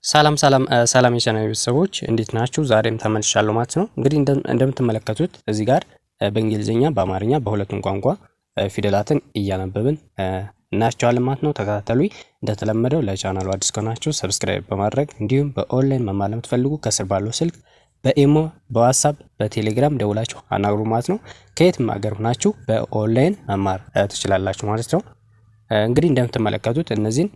ሰላም የቻናል ቤተሰቦች እንዴት ናችሁ? ዛሬም ተመልሻለሁ ማለት ነው። እንግዲህ እንደምትመለከቱት እዚህ ጋር በእንግሊዝኛ በአማርኛ በሁለቱም ቋንቋ ፊደላትን እያነበብን እናያቸዋለን ማለት ነው። ተከታተሉኝ። እንደተለመደው ለቻናሉ አዲስ ከሆናችሁ ሰብስክራይብ በማድረግ እንዲሁም በኦንላይን መማር ለምትፈልጉ ከስር ባለው ስልክ በኢሞ፣ በዋትስአፕ፣ በቴሌግራም ደውላችሁ አናግሩ ማለት ነው። ከየትም ሀገር ሆናችሁ በኦንላይን መማር ትችላላችሁ ማለት ነው። እንግዲህ እንደምትመለከቱት እነዚህን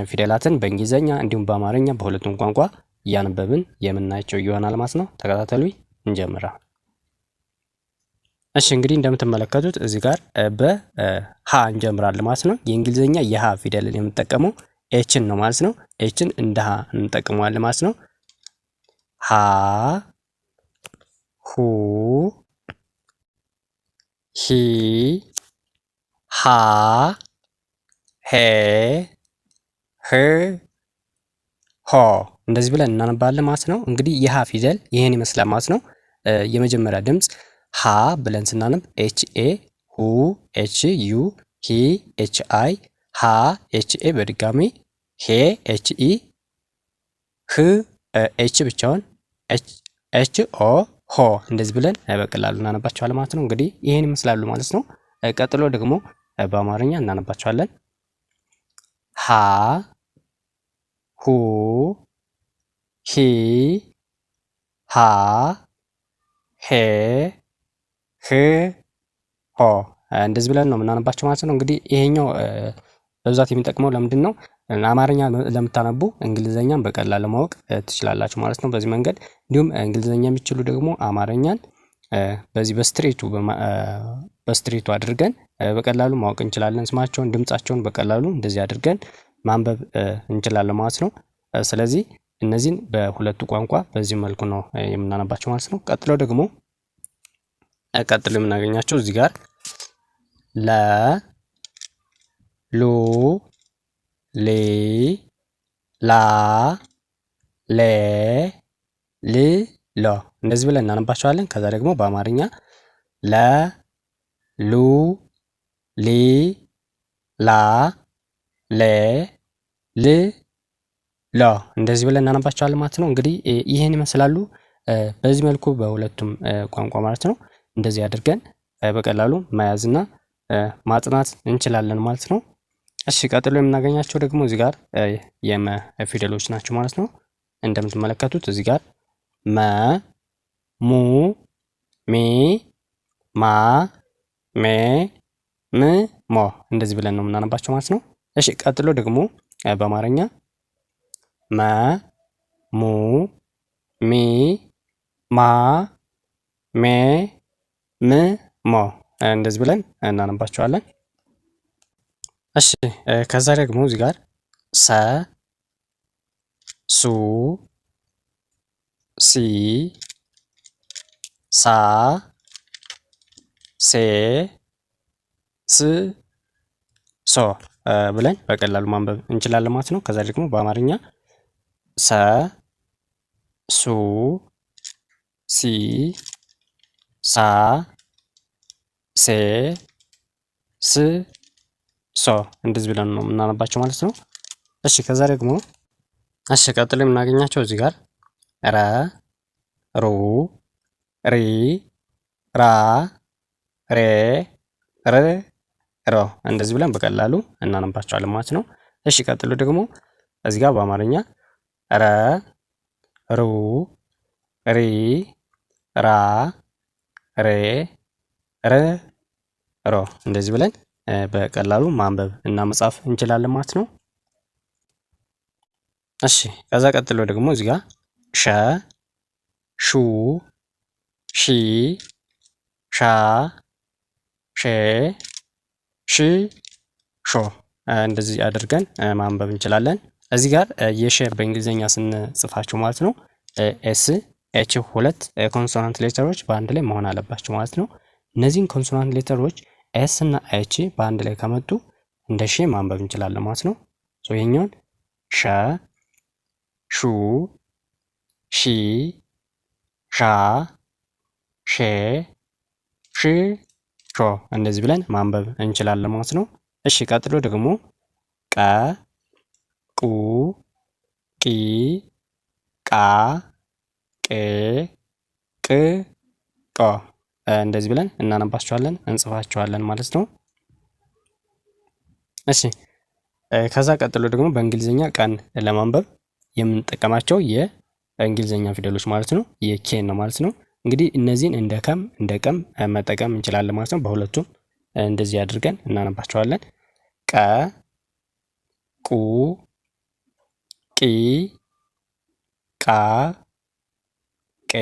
ፊደላትን በእንግሊዘኛ እንዲሁም በአማርኛ በሁለቱም ቋንቋ እያነበብን የምናያቸው ይሆናል ማለት ነው። ተከታተሉኝ፣ እንጀምራ። እሺ እንግዲህ እንደምትመለከቱት እዚህ ጋር በሀ እንጀምራለን ማለት ነው። የእንግሊዘኛ የሀ ፊደልን የምንጠቀመው ኤችን ነው ማለት ነው። ኤችን እንደ ሀ እንጠቀመዋለን ማለት ነው። ሀ ሁ ሂ ሃ ሄ ህ ሆ እንደዚህ ብለን እናነባለን ማለት ነው። እንግዲህ የሀ ፊደል ይሄን ይመስላል ማለት ነው። የመጀመሪያ ድምፅ ሀ ብለን ስናነብ ኤች ኤ፣ ሁ ኤች ዩ፣ ሂ ኤች አይ፣ ሃ ኤች ኤ በድጋሚ ሄ ኤች ኢ፣ ህ ኤች ብቻውን ኤች ኦ፣ ሆ እንደዚህ ብለን በቀላሉ እናነባቸዋለን ማለት ነው። እንግዲህ ይሄን ይመስላሉ ማለት ነው። ቀጥሎ ደግሞ በአማርኛ እናነባቸዋለን። ሀ ሁ ሂ ሃ ሄ ህ ሆ እንደዚህ ብለን ነው የምናነባቸው ማለት ነው። እንግዲህ ይሄኛው በብዛት የሚጠቅመው ለምንድን ነው? አማርኛ ለምታነቡ እንግሊዘኛን በቀላሉ ማወቅ ትችላላችሁ ማለት ነው በዚህ መንገድ። እንዲሁም እንግሊዘኛ የሚችሉ ደግሞ አማርኛን በዚህ በስትሬቱ አድርገን በቀላሉ ማወቅ እንችላለን። ስማቸውን፣ ድምጻቸውን በቀላሉ እንደዚህ አድርገን ማንበብ እንችላለን ማለት ነው። ስለዚህ እነዚህን በሁለቱ ቋንቋ በዚህ መልኩ ነው የምናነባቸው ማለት ነው። ቀጥሎ ደግሞ የምናገኛቸው እዚህ ጋር ለ ሉ ሊ ላ ሌ ል ሎ እንደዚህ ብለን እናነባቸዋለን። ከዛ ደግሞ በአማርኛ ለ ሉ ሊ ላ ሌ ል ሎ እንደዚህ ብለን እናነባቸዋለን ማለት ነው። እንግዲህ ይህን ይመስላሉ በዚህ መልኩ በሁለቱም ቋንቋ ማለት ነው። እንደዚህ አድርገን በቀላሉ መያዝና ማጥናት እንችላለን ማለት ነው። እሺ ቀጥሎ የምናገኛቸው ደግሞ እዚህ ጋር የመ ፊደሎች ናቸው ማለት ነው። እንደምትመለከቱት እዚህ ጋር መ፣ ሙ፣ ሚ፣ ማ፣ ሜ፣ ም፣ ሞ እንደዚህ ብለን ነው የምናነባቸው ማለት ነው። እሺ ቀጥሎ ደግሞ በአማርኛ መ፣ ሙ፣ ሚ፣ ማ፣ ሜ፣ ም፣ ሞ እንደዚህ ብለን እናነባቸዋለን። እሺ ከዛ ደግሞ እዚህ ጋር ሰ፣ ሱ፣ ሲ፣ ሳ፣ ሴ፣ ስ፣ ሶ ብለን በቀላሉ ማንበብ እንችላለን ማለት ነው። ከዛ ደግሞ በአማርኛ ሰ፣ ሱ፣ ሲ፣ ሳ፣ ሴ፣ ስ፣ ሶ እንደዚህ ብለን ነው የምናነባቸው ማለት ነው። እሺ ከዛ ደግሞ ቀጥሎ የምናገኛቸው እዚህ ጋር ረ፣ ሩ፣ ሪ፣ ራ፣ ሬ፣ ር፣ ሮ እንደዚህ ብለን በቀላሉ እናነባቸዋለን ማለት ነው። እሺ ቀጥሎ ደግሞ እዚህ ጋር በአማርኛ ረ፣ ሩ፣ ሪ፣ ራ፣ ሬ፣ ር፣ ሮ እንደዚህ ብለን በቀላሉ ማንበብ እና መጻፍ እንችላለን ማለት ነው። እሺ ከዛ ቀጥሎ ደግሞ እዚህ ጋር ሸ፣ ሹ፣ ሺ፣ ሻ፣ ሼ፣ ሺ፣ ሾ እንደዚህ አድርገን ማንበብ እንችላለን። እዚህ ጋር የሸ በእንግሊዝኛ ስንጽፋቸው ማለት ነው ኤስ ኤች ሁለት ኮንሶናንት ሌተሮች በአንድ ላይ መሆን አለባቸው ማለት ነው። እነዚህን ኮንሶናንት ሌተሮች ኤስ እና ኤች በአንድ ላይ ከመጡ እንደ ሼ ማንበብ እንችላለን ማለት ነው። ይሄኛውን ሸ፣ ሹ፣ ሺ፣ ሻ፣ ሼ፣ ሺ፣ ሾ እንደዚህ ብለን ማንበብ እንችላለን ማለት ነው። እሺ ቀጥሎ ደግሞ ቀ፣ ቁ፣ ቂ፣ ቃ ቄ ቅ ጦ እንደዚህ ብለን እናነባቸዋለን እንጽፋቸዋለን ማለት ነው። እሺ ከዛ ቀጥሎ ደግሞ በእንግሊዝኛ ቀን ለማንበብ የምንጠቀማቸው የእንግሊዝኛ ፊደሎች ማለት ነው የኬን ነው ማለት ነው። እንግዲህ እነዚህን እንደ ከም እንደ ቀም መጠቀም እንችላለን ማለት ነው። በሁለቱም እንደዚህ አድርገን እናነባቸዋለን። ቀ ቁ ቂ ቃ ቄ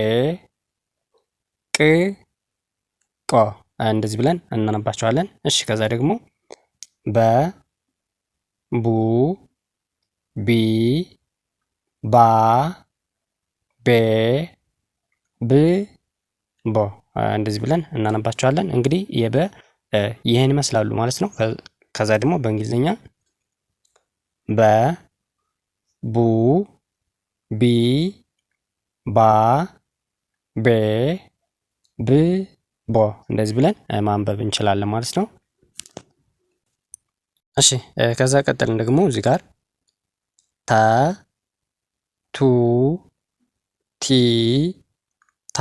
ቅ ቆ እንደዚህ ብለን እናነባቸዋለን። እሺ ከዛ ደግሞ በ ቡ ቢ ባ ቤ ብ ቦ እንደዚህ ብለን እናነባቸዋለን። እንግዲህ የበ ይህን ይመስላሉ ማለት ነው። ከዛ ደግሞ በእንግሊዝኛ በ ቡ ቢ ባ ቤ ብ ቦ እንደዚህ ብለን ማንበብ እንችላለን ማለት ነው። እሺ ከዛ ቀጥልን ደግሞ እዚህ ጋር ተ ቱ ቲ ታ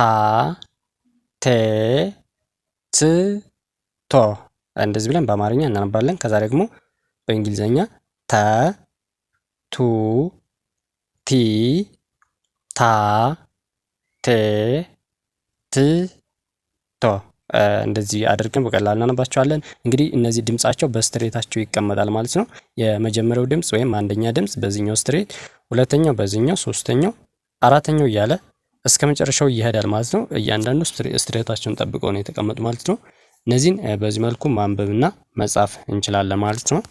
ቴ ት ቶ እንደዚህ ብለን በአማርኛ እናነባለን። ከዛ ደግሞ በእንግሊዝኛ ተ ቱ ቲ ታ ቴ ት ቶ እንደዚህ አድርገን በቀላሉ እናነባቸዋለን። እንግዲህ እነዚህ ድምጻቸው በስትሬታቸው ይቀመጣል ማለት ነው። የመጀመሪያው ድምጽ ወይም አንደኛ ድምጽ በዚህኛው ስትሬት፣ ሁለተኛው በዚህኛው፣ ሶስተኛው፣ አራተኛው እያለ እስከ መጨረሻው ይሄዳል ማለት ነው። እያንዳንዱ ስትሬታቸውን ጠብቀው ነው የተቀመጡ ማለት ነው። እነዚህን በዚህ መልኩ ማንበብና መጻፍ እንችላለን ማለት ነው።